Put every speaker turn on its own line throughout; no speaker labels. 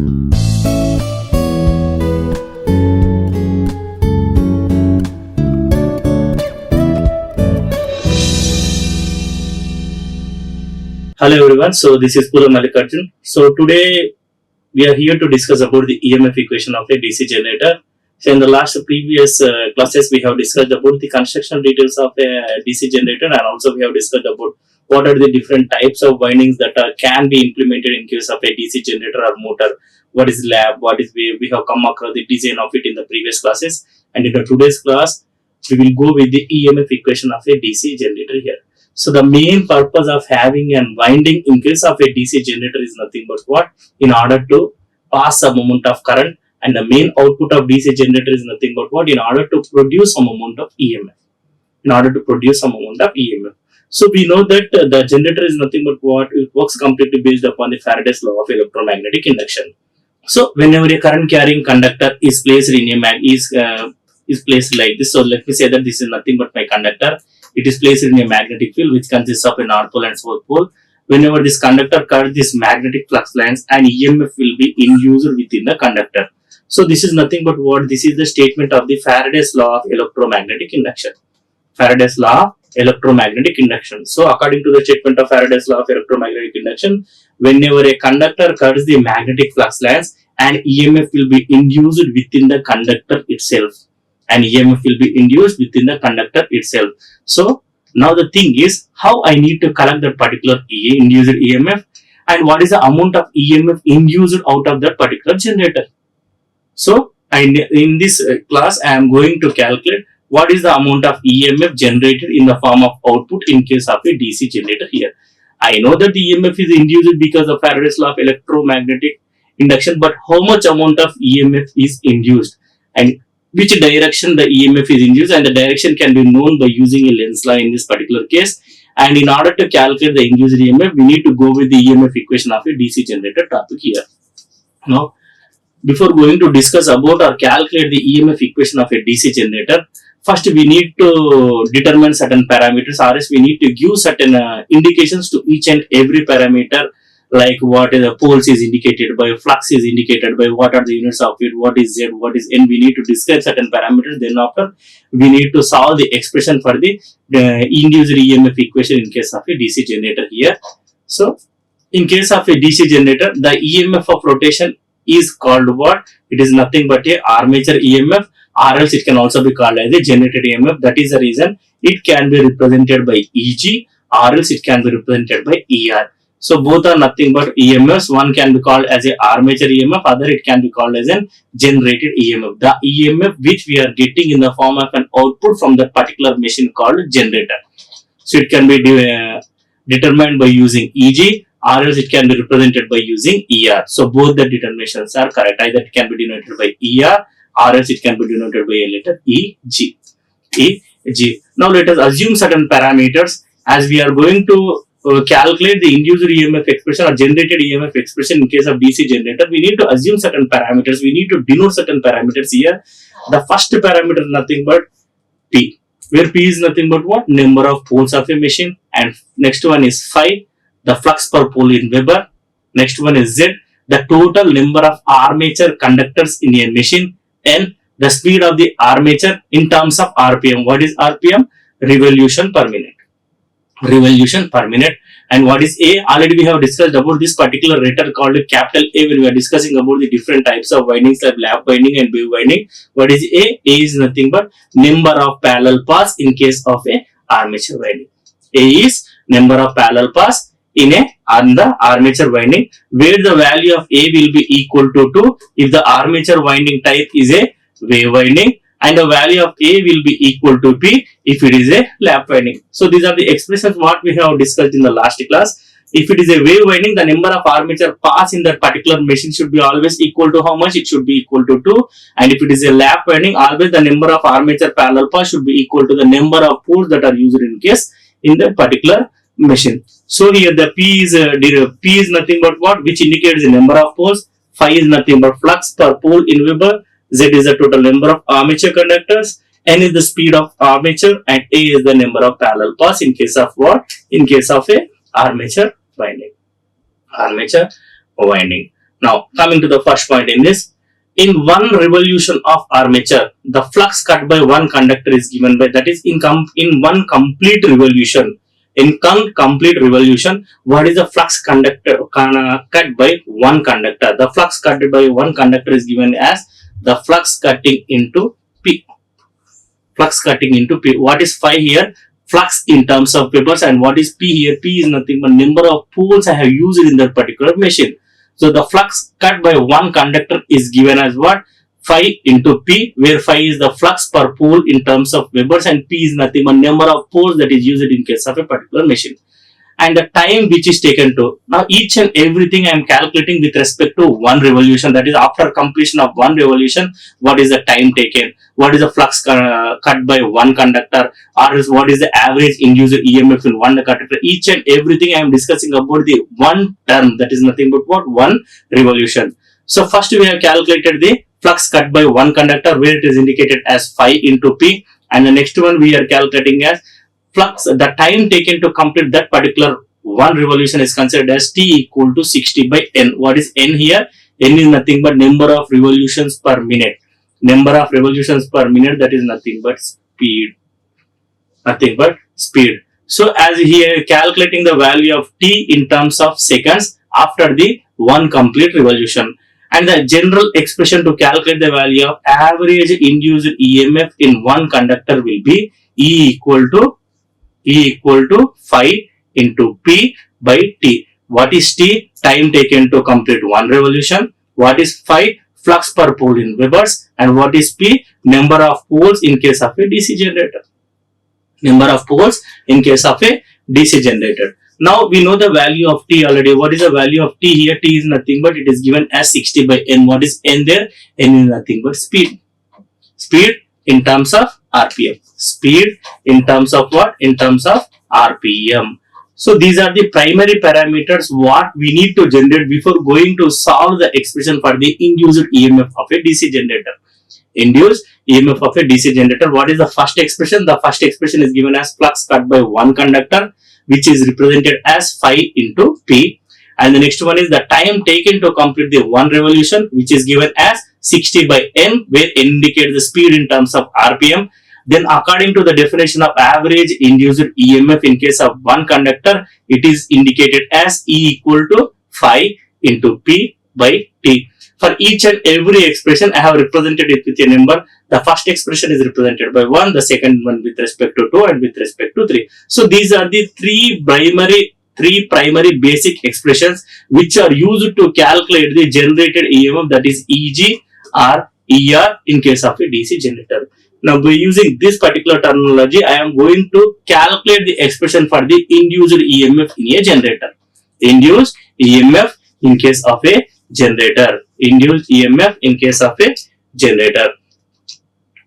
Hello everyone, so this is Mallikarjun. So today we are here to discuss about the EMF equation of a DC generator. So in the last previous classes we have discussed about the construction details of a DC generator, and also we have discussed about what are the different types of windings that can be implemented in case of a DC generator or motor. What is lab, what is we have come across the design of it in the previous classes, and in today's class we will go with the EMF equation of a DC generator here. So the main purpose of having a winding in case of a DC generator is nothing but what? In order to pass a moment of current, and the main output of DC generator is nothing but what? In order to produce a moment of EMF. In order to produce a moment of EMF. So we know that the generator is nothing but what? It works completely based upon the Faraday's law of electromagnetic induction. So whenever a current carrying conductor is placed in a is placed like this. So let me say that this is nothing but my conductor. It is placed in a magnetic field which consists of a north pole and south pole. Whenever this conductor cuts this magnetic flux lines, an EMF will be induced within the conductor. So this is nothing but what? This is the statement of the Faraday's law of electromagnetic induction. Faraday's law of electromagnetic induction. So according to the statement of Faraday's law of electromagnetic induction, whenever a conductor cuts the magnetic flux lines, an EMF will be induced within the conductor itself. An EMF will be induced within the conductor itself. So now the thing is how I need to collect that particular induced EMF, and what is the amount of EMF induced out of that particular generator. So in this class I am going to calculate what is the amount of EMF generated in the form of output in case of a DC generator here. I know that the EMF is induced because of Faraday's law of electromagnetic induction, but how much amount of EMF is induced and which direction the EMF is induced, and the direction can be known by using a Lenz law in this particular case. And in order to calculate the induced EMF, we need to go with the EMF equation of a DC generator topic here. Now, before going to discuss about or calculate the EMF equation of a DC generator, first we need to determine certain parameters, or else we need to give certain indications to each and every parameter, like what is the poles is indicated by, flux is indicated by, what are the units of it, what is Z, what is N. We need to describe certain parameters. Then after we need to solve the expression for the induced EMF equation in case of a DC generator here. So in case of a DC generator, the EMF of rotation is called what? It is nothing but a armature EMF, or else it can also be called as a generated EMF. That is the reason it can be represented by EG, or else it can be represented by ER. So both are nothing but EMFs. One can be called as a armature EMF, other it can be called as a generated EMF. The EMF which we are getting in the form of an output from that particular machine called generator. So it can be determined by using EG, or else it can be represented by using ER. So both the determinations are correct. Either it can be denoted by ER, or else it can be denoted by a letter EG. EG. Now let us assume certain parameters as we are going to calculate the induced EMF expression or generated EMF expression in case of DC generator. We need to assume certain parameters. We need to denote certain parameters here. The first parameter is nothing but P, where P is nothing but what? Number of poles of a machine, and next one is phi, the flux per pole in Weber. Next one is Z, the total number of armature conductors in a machine, and the speed of the armature in terms of RPM. What is RPM? Revolution per minute. Revolution per minute. And what is A? Already we have discussed about this particular rater called capital A when we are discussing about the different types of windings like lap winding and wave winding. What is A? A is nothing but number of parallel paths in case of a armature winding. A is number of parallel paths on the armature winding, where the value of A will be equal to 2 if the armature winding type is a wave winding, and the value of A will be equal to P if it is a lap winding. So these are the expressions what we have discussed in the last class. If it is a wave winding, the number of armature paths in that particular machine should be always equal to how much? It should be equal to 2. And if it is a lap winding, always the number of armature parallel paths should be equal to the number of poles that are used in case in that particular machine. So here the P is nothing but what? Which indicates the number of poles. Phi is nothing but flux per pole in Weber. Z is the total number of armature conductors. N is the speed of armature, and A is the number of parallel paths in case of what? In case of a armature winding. Armature winding. Now coming to the first point in this, in one revolution of armature, the flux cut by one conductor is given by, that is in one complete revolution. In complete revolution, what is the flux conductor cut by one conductor? The flux cut by one conductor is given as the flux cutting into P. Flux cutting into P. What is phi here? Flux in terms of webers, and what is P here? P is nothing but number of poles I have used in that particular machine. So the flux cut by one conductor is given as what? Phi into P, where phi is the flux per pole in terms of webers and P is nothing but number of poles that is used in case of a particular machine. And the time which is taken to, now each and everything I am calculating with respect to one revolution, that is after completion of one revolution, what is the time taken, what is the flux cut by one conductor, or is what is the average induced EMF in one conductor. Each and everything I am discussing about the one term, that is nothing but what? One revolution. So first we have calculated the flux cut by one conductor, where it is indicated as phi into P, and the next one we are calculating as flux, the time taken to complete that particular one revolution is considered as T equal to 60 by N. What is N here? N is nothing but number of revolutions per minute. Number of revolutions per minute, that is nothing but speed. Nothing but speed. So as here calculating the value of T in terms of seconds after the one complete revolution. And the general expression to calculate the value of average induced EMF in one conductor will be E equal to phi into P by T. What is T? Time taken to complete one revolution. What is phi? Flux per pole in webers. And what is P? Number of poles in case of a DC generator. Number of poles in case of a DC generator. Now we know the value of T already. What is the value of T here? T is nothing but it is given as 60 by N. What is N there? N is nothing but speed. Speed in terms of RPM. Speed in terms of what? In terms of RPM. So these are the primary parameters what we need to generate before going to solve the expression for the induced EMF of a DC generator. Induced EMF of a DC generator. What is the first expression? The first expression is given as flux cut by one conductor, which is represented as phi into P. And the next one is the time taken to complete the one revolution, which is given as 60 by N, where N indicates the speed in terms of RPM. Then according to the definition of average induced EMF in case of one conductor, it is indicated as E equal to phi into P by T. For each and every expression, I have represented it with a number. The first expression is represented by 1, the second one with respect to 2, and with respect to 3. So these are the three primary basic expressions which are used to calculate the generated EMF, that is EG or ER in case of a DC generator. Now by using this particular terminology, I am going to calculate the expression for the induced EMF in a generator. Induced EMF in case of a generator. Induced EMF in case of a generator.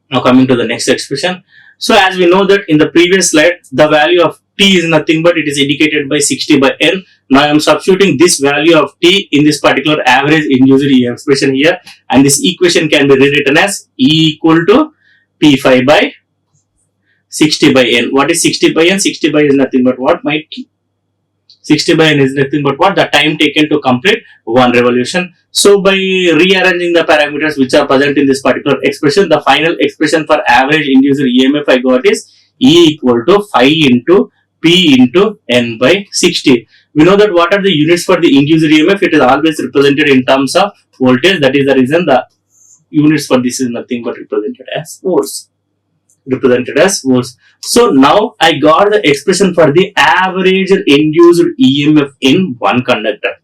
Now coming to the next expression. So as we know that in the previous slide, the value of T is nothing but it is indicated by 60 by N. Now I am substituting this value of T in this particular average induced EMF expression here, and this equation can be rewritten as E equal to P phi by 60 by N. What is 60 by N? 60 by is nothing but what? 60 by N is nothing but what? The time taken to complete one revolution. So by rearranging the parameters which are present in this particular expression, the final expression for average induced EMF I got is E equal to phi into P into N by 60. We know that what are the units for the induced EMF? It is always represented in terms of voltage. That is the reason the units for this is nothing but represented as volts. So now I got the expression for the average induced EMF in one conductor.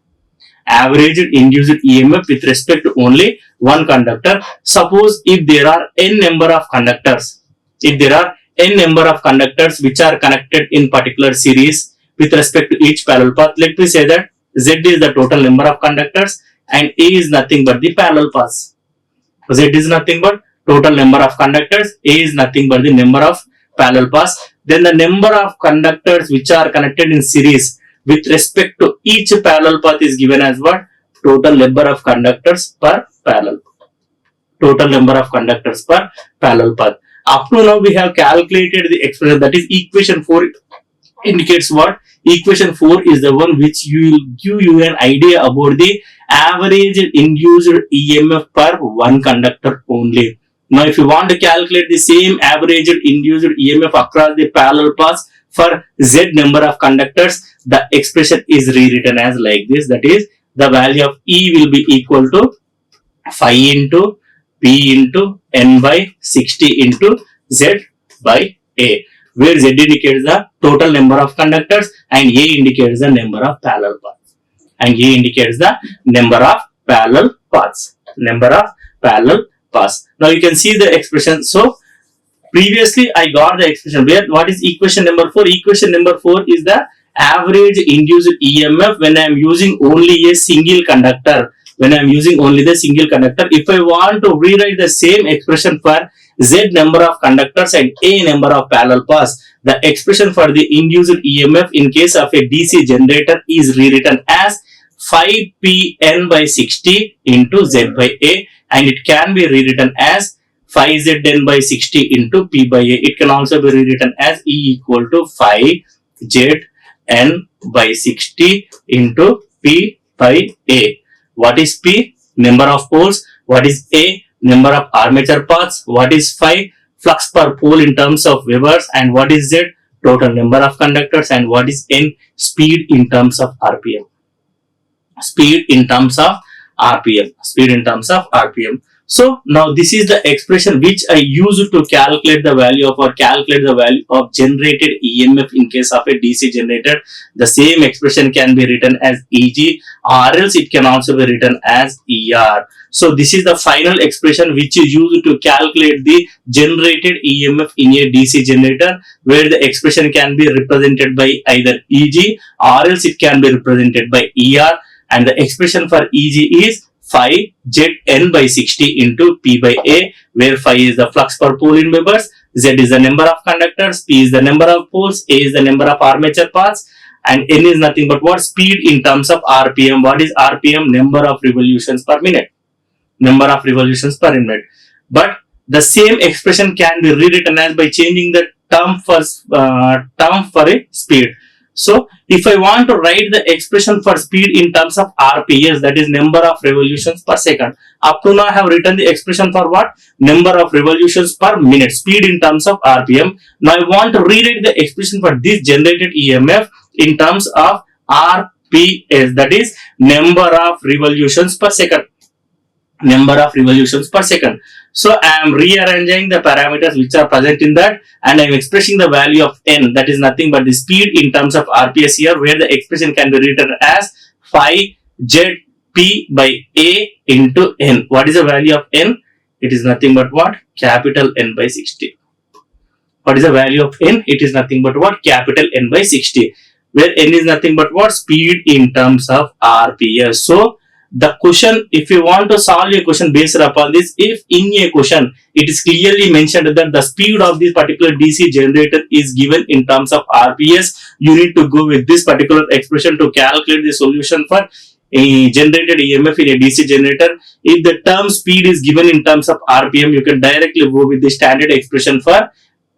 Average induced EMF with respect to only one conductor. Suppose if there are n number of conductors, which are connected in particular series with respect to each parallel path, let me say that Z is the total number of conductors and A is nothing but the parallel paths. Z is nothing but total number of conductors, A is nothing but the number of parallel paths. Then the number of conductors which are connected in series with respect to each parallel path is given as what? Total number of conductors per parallel. Total number of conductors per parallel path. Up to now we have calculated the expression, that is equation 4 indicates what? Equation 4 is the one which will give you an idea about the average induced EMF per one conductor only. Now, if you want to calculate the same average induced EMF across the parallel paths for Z number of conductors, the expression is rewritten as like this. That is, the value of E will be equal to phi into P into N by 60 into Z by A, where Z indicates the total number of conductors and A indicates the number of parallel paths. And A indicates the number of parallel paths. Number of parallel paths. Now you can see the expression. So previously I got the expression where what is equation number 4? Equation number 4 is the average induced EMF when I am using only a single conductor. When I am using only the single conductor, if I want to rewrite the same expression for Z number of conductors and A number of parallel paths, the expression for the induced EMF in case of a DC generator is rewritten as phi Pn by 60 into Z by A, and it can be rewritten as phi Zn by 60 into P by A. It can also be rewritten as E equal to phi Zn by 60 into P by A. What is P? Number of poles. What is A? Number of armature paths. What is phi? Flux per pole in terms of Webers. And what is Z? Total number of conductors. And what is N? Speed in terms of RPM. Speed in terms of RPM. Speed in terms of RPM. So now this is the expression which I use to calculate the value of generated EMF in case of a DC generator. The same expression can be written as EG, or else it can also be written as ER. So this is the final expression which is used to calculate the generated EMF in a DC generator, where the expression can be represented by either EG or else it can be represented by ER, and the expression for EG is phi Zn by 60 into P by A, where phi is the flux per pole in Webers, Z is the number of conductors, P is the number of poles, A is the number of armature paths, and N is nothing but what? Speed in terms of RPM. What is RPM? Number of revolutions per minute. Number of revolutions per minute. But the same expression can be rewritten as by changing the term for a speed. So if I want to write the expression for speed in terms of RPS, that is number of revolutions per second. Up to now I have written the expression for what? Number of revolutions per minute. Speed in terms of RPM. Now I want to rewrite the expression for this generated EMF in terms of RPS, that is number of revolutions per second. Number of revolutions per second. So I am rearranging the parameters which are present in that, and I am expressing the value of N, that is nothing but the speed in terms of RPS here, where the expression can be written as phi Zp by A into N. What is the value of N? It is nothing but what? Capital N by 60. What is the value of N? It is nothing but what? Capital N by 60, where N is nothing but what? Speed in terms of RPS. So the question, if you want to solve a question based upon this, if in a question it is clearly mentioned that the speed of this particular DC generator is given in terms of RPS, you need to go with this particular expression to calculate the solution for a generated EMF in a DC generator. If the term speed is given in terms of RPM, you can directly go with the standard expression for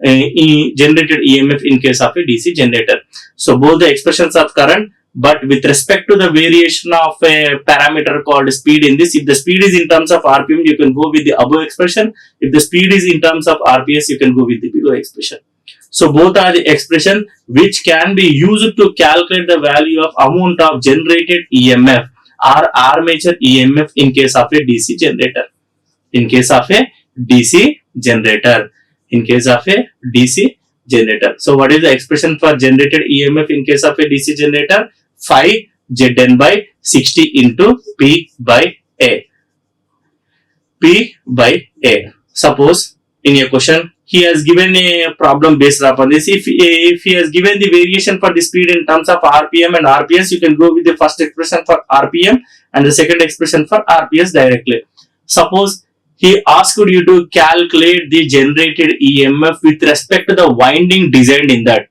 generated EMF in case of a DC generator. So both the expressions are current, but with respect to the variation of a parameter called speed in this, if the speed is in terms of RPM, you can go with the above expression. If the speed is in terms of RPS, you can go with the below expression. So both are the expression which can be used to calculate the value of amount of generated EMF or armature EMF in case of a DC generator. In case of a DC generator. In case of a DC generator. So what is the expression for generated EMF in case of a DC generator? Phi Zn by 60 into P by A. P by A. Suppose in a question he has given a problem based upon this. If he has given the variation for the speed in terms of RPM and RPS, you can go with the first expression for RPM and the second expression for RPS directly. Suppose he asked you to calculate the generated EMF with respect to the winding designed in that.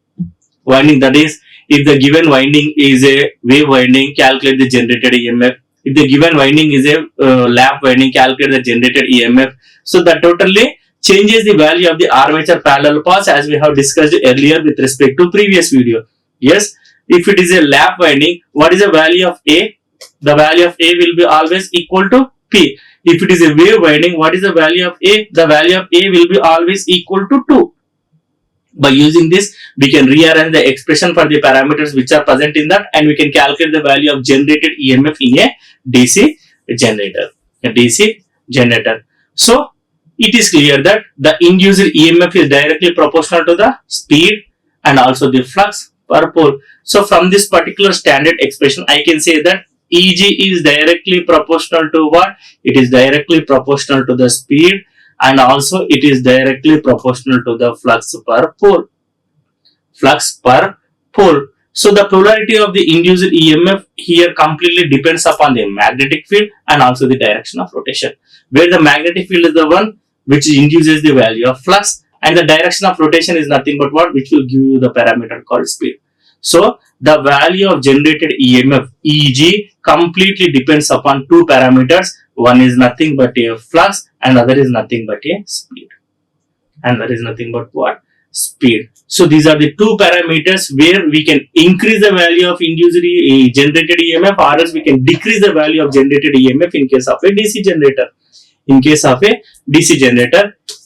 Winding, that is, if the given winding is a wave winding, calculate the generated EMF. If the given winding is a lap winding, calculate the generated EMF. So that totally changes the value of the armature parallel paths as we have discussed earlier with respect to previous video. Yes. If it is a lap winding, what is the value of A? The value of A will be always equal to P. If it is a wave winding, what is the value of A? The value of A will be always equal to 2. By using this, we can rearrange the expression for the parameters which are present in that, and we can calculate the value of generated EMF in a DC generator. So it is clear that the induced EMF is directly proportional to the speed and also the flux per pole. So from this particular standard expression, I can say that Eg is directly proportional to what? It is directly proportional to the speed, and also it is directly proportional to the flux per pole. So the polarity of the induced EMF here completely depends upon the magnetic field and also the direction of rotation, where the magnetic field is the one which induces the value of flux, and the direction of rotation is nothing but what? Which will give you the parameter called speed. So the value of generated EMF Eg completely depends upon two parameters. One is nothing but a flux, and other is nothing but a speed. And that is nothing but what? Speed. So these are the two parameters where we can increase the value of induced generated EMF, or else we can decrease the value of generated EMF in case of a DC generator.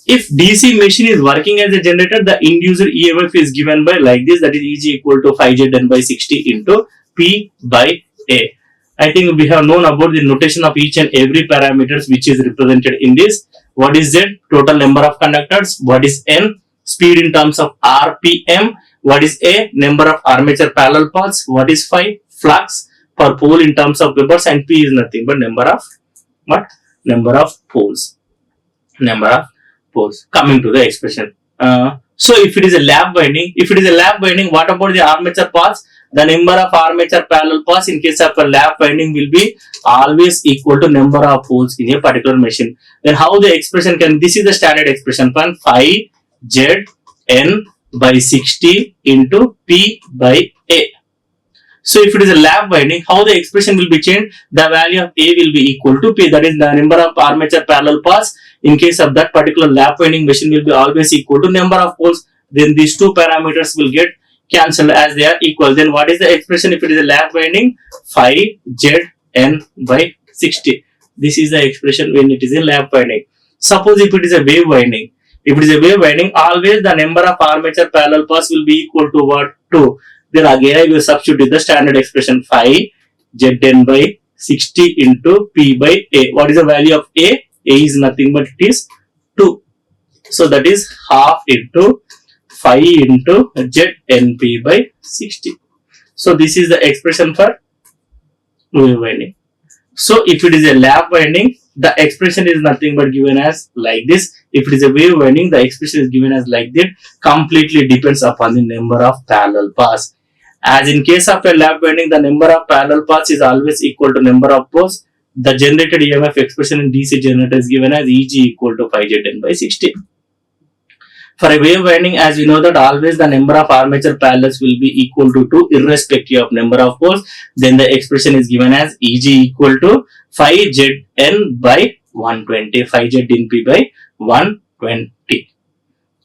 If DC machine is working as a generator, the induced EMF is given by like this, that is Eg equal to 5Zn by 60 into P by A. I think we have known about the notation of each and every parameters which is represented in this. What is Z? Total number of conductors. What is N? Speed in terms of RPM. What is A? Number of armature parallel paths. What is phi? Flux per pole in terms of webers, and P is nothing but number of what? Number of poles. Coming to the expression. So if it is a lap winding, what about the armature paths? The number of armature parallel paths in case of a lap winding will be always equal to number of poles in a particular machine. Then how the expression can? This is the standard expression for phi Zn by 60 into P by A. So if it is a lap winding, how the expression will be changed? The value of A will be equal to P, that is the number of armature parallel paths in case of that particular lap winding machine will be always equal to number of poles. Then these two parameters will get cancelled as they are equal. Then what is the expression if it is a lap winding? Phi Zn by 60. This is the expression when it is a lap winding. Suppose if it is a wave winding, always the number of armature parallel paths will be equal to what? 2. Then again I will substitute the standard expression phi Zn by 60 into P by A. What is the value of A? A is nothing but it is 2. So that is half into phi into Znp by 60. So this is the expression for wave winding. So if it is a lap winding, the expression is nothing but given as like this. If it is a wave winding, the expression is given as like that. Completely depends upon the number of parallel paths. As in case of a lap winding, the number of parallel paths is always equal to number of poles. The generated EMF expression in DC generator is given as Eg equal to 5Zn by 60. For a wave winding, as we know that always the number of armature parallels will be equal to 2 irrespective of number of poles. Then the expression is given as Eg equal to 5Zn by 120. 5Znp by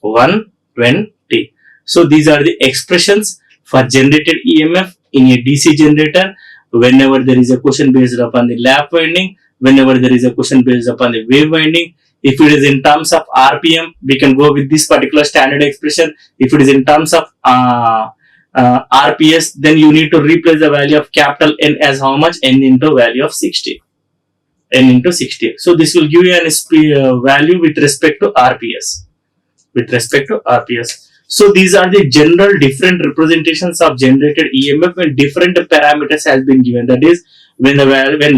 120. So these are the expressions for generated EMF in a DC generator. Whenever there is a question based upon the lap winding, whenever there is a question based upon the wave winding, if it is in terms of RPM, we can go with this particular standard expression. If it is in terms of RPS, then you need to replace the value of capital N as how much? N into value of 60. N into 60. So this will give you a value with respect to RPS. So these are the general different representations of generated EMF when different parameters has been given. That is, when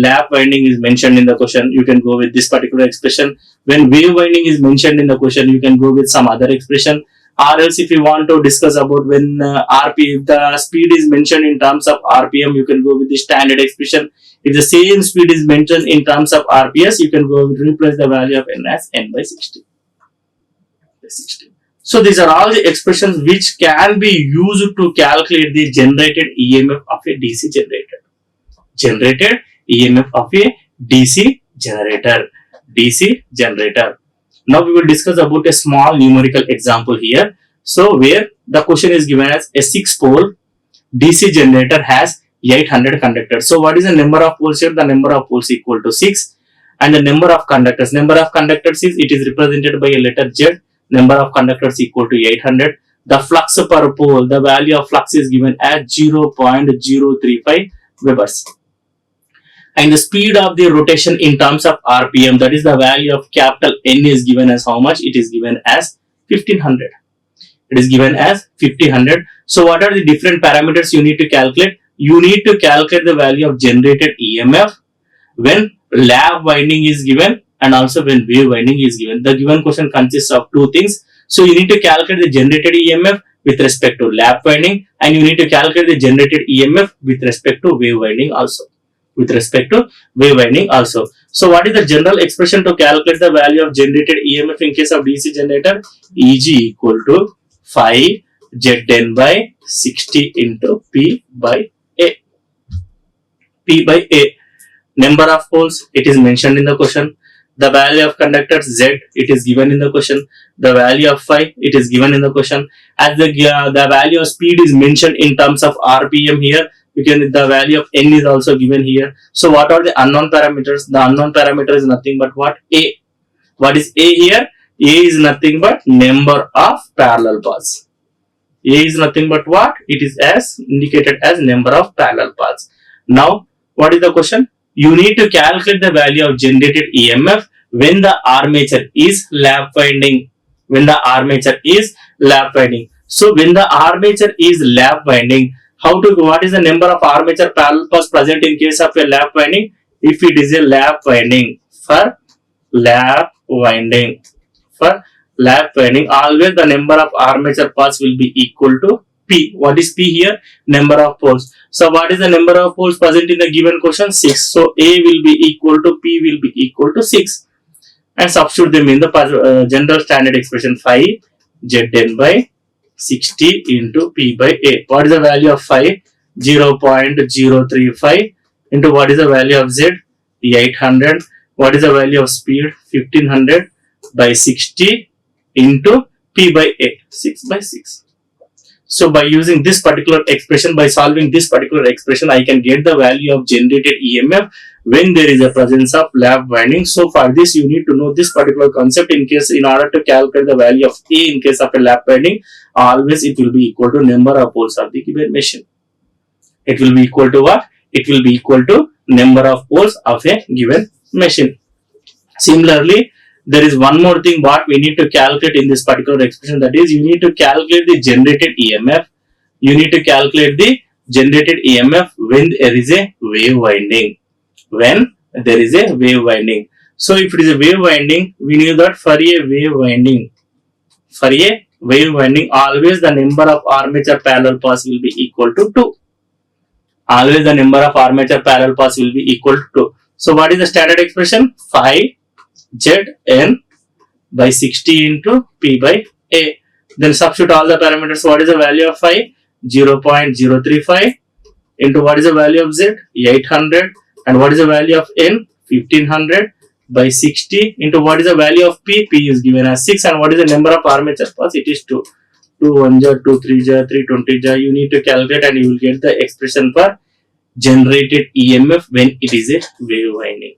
lap winding is mentioned in the question, you can go with this particular expression. When wave winding is mentioned in the question, you can go with some other expression. Or else if you want to discuss about when the speed is mentioned in terms of RPM, you can go with the standard expression. If the same speed is mentioned in terms of RPS, you can go with replace the value of N as N by 60. So these are all the expressions which can be used to calculate the generated EMF of a DC generator. Generated EMF of a DC generator. Now we will discuss about a small numerical example here. So where the question is given as a 6-pole DC generator has 800 conductors. So what is the number of poles here? The number of poles equal to 6, and the number of conductors is, it is represented by a letter Z. Number of conductors equal to 800. The flux per pole, the value of flux is given as 0.035 Webers. And the speed of the rotation in terms of RPM, that is the value of capital N, is given as how much? It is given as 1500. It is given as 1500. So what are the different parameters you need to calculate? You need to calculate the value of generated EMF when lap winding is given and also when wave winding is given. The given question consists of two things. So you need to calculate the generated EMF with respect to lap winding, and you need to calculate the generated EMF with respect to wave winding also. So what is the general expression to calculate the value of generated EMF in case of DC generator? Eg equal to 5 Zn by 60 into P by A. P by A. Number of poles, it is mentioned in the question. The value of conductors Z, it is given in the question. The value of phi, it is given in the question. As the value of speed is mentioned in terms of RPM here, the value of N is also given here. So what are the unknown parameters? The unknown parameter is nothing but what? A. What is A here? A is nothing but number of parallel paths. A is nothing but what? It is as indicated as number of parallel paths. Now, what is the question? You need to calculate the value of generated EMF when the armature is lap winding. So when the armature is lap winding, what is the number of armature parallel paths present in case of a lap winding? If it is a lap winding, always the number of armature paths will be equal to P. What is P here? Number of poles. So what is the number of poles present in the given question? 6. So A will be equal to P will be equal to 6. And substitute them in the general standard expression 5 Zn by 60 into P by A. What is the value of phi? 0.035 into what is the value of Z? 800. What is the value of speed? 1500 by 60 into P by A. 6 by 6. So by using this particular expression, by solving this particular expression, I can get the value of generated EMF when there is a presence of lap winding. So for this, you need to know this particular concept in order to calculate the value of A in case of a lap winding. Always it will be equal to number of poles of the given machine. It will be equal to what? It will be equal to number of poles of a given machine. Similarly, there is one more thing what we need to calculate in this particular expression, that is you need to calculate the generated EMF. You need to calculate the generated EMF when there is a wave winding. So if it is a wave winding, we knew that for a wave winding, always the number of armature parallel paths will be equal to 2. Always the number of armature parallel paths will be equal to 2. So what is the standard expression? 5 Zn by 60 into P by A. Then substitute all the parameters. What is the value of phi? 0.035 into what is the value of Z? 800. And what is the value of N? 1500 by 60 into what is the value of P? P is given as 6. And what is the number of armature paths? It is 2. 2 1 ja, 2 3 ja, 3 20 ja. You need to calculate and you will get the expression for generated EMF when it is a wave winding.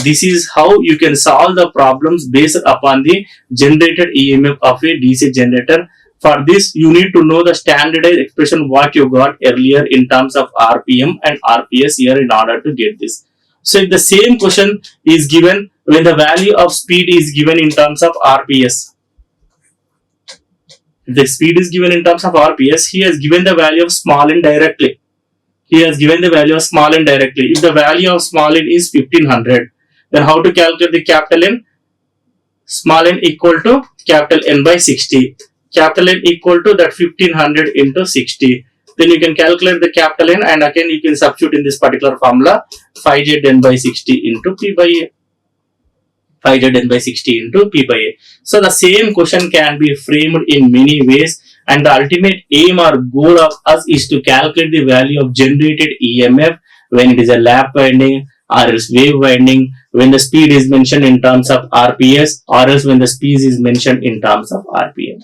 This is how you can solve the problems based upon the generated EMF of a DC generator. For this, you need to know the standardized expression what you got earlier in terms of RPM and RPS here in order to get this. So if the same question is given when the value of speed is given in terms of RPS. If the speed is given in terms of RPS, he has given the value of small n directly. If the value of small n is 1500, then how to calculate the capital N? Small n equal to capital N by 60. Capital N equal to that 1500 into 60. Then you can calculate the capital N, and again you can substitute in this particular formula 5 Zn by 60 into P by A. 5 Zn by 60 into P by A. So the same question can be framed in many ways, and the ultimate aim or goal of us is to calculate the value of generated EMF when it is a lap winding or else wave winding, when the speed is mentioned in terms of RPS or else when the speed is mentioned in terms of RPM.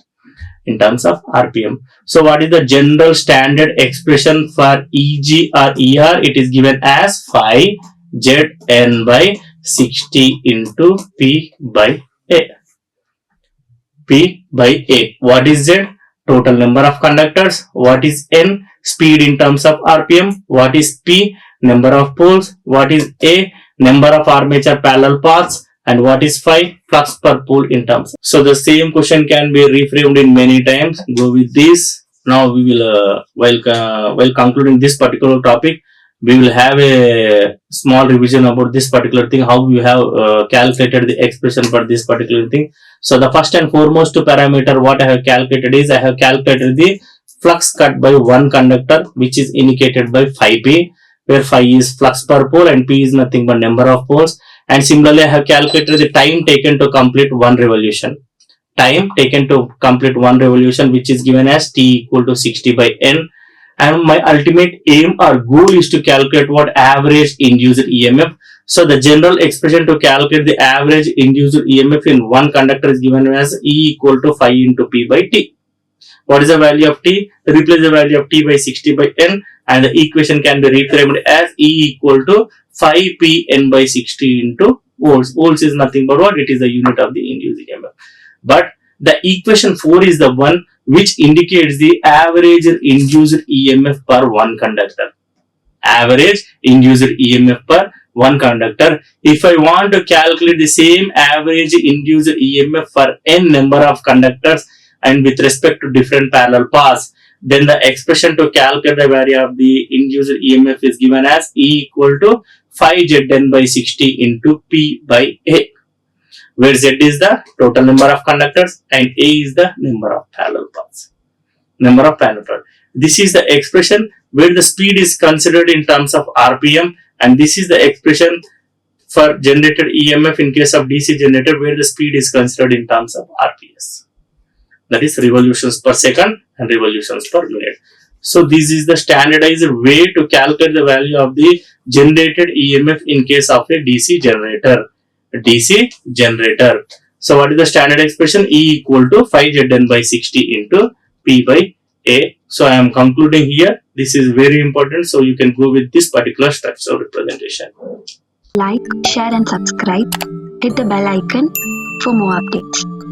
in terms of RPM. So what is the general standard expression for EG or ER? It is given as 5 Zn by 60 into P by A. P by A. What is Z? Total number of conductors. What is N? Speed in terms of RPM. What is P? Number of poles. What is A? Number of armature parallel paths. And what is phi? Flux per pole in terms. So the same question can be reframed in many times. Go with this. Now we will, while concluding this particular topic, we will have a small revision about this particular thing, how we have calculated the expression for this particular thing. So the first and foremost parameter what I have calculated is, I have calculated the flux cut by one conductor, which is indicated by phi p, where phi is flux per pole and p is nothing but number of poles. And similarly, I have calculated the time taken to complete one revolution. Time taken to complete one revolution, which is given as T equal to 60 by N. And my ultimate aim or goal is to calculate what average induced EMF. So the general expression to calculate the average induced EMF in one conductor is given as E equal to phi into P by T. What is the value of T? Replace the value of T by 60 by N, and the equation can be reframed as E equal to phi P N by 60 into volts. Volts is nothing but what? It is the unit of the induced EMF. But the equation 4 is the one which indicates the average induced EMF per one conductor. Average induced EMF per one conductor. If I want to calculate the same average induced EMF for n number of conductors and with respect to different parallel paths, then the expression to calculate the value of the induced EMF is given as E equal to phi Zn by 60 into P by A, where Z is the total number of conductors and A is the number of parallel paths. Number of parallel paths. This is the expression where the speed is considered in terms of RPM, and this is the expression for generated EMF in case of DC generator, where the speed is considered in terms of RPS. That is revolutions per second and revolutions per minute. So this is the standardized way to calculate the value of the generated EMF in case of a DC generator. DC generator. So what is the standard expression? E equal to phi Zn by 60 into P by A. So I am concluding here. This is very important. So you can go with this particular structural representation.
Like, share and subscribe. Hit the bell icon for more updates.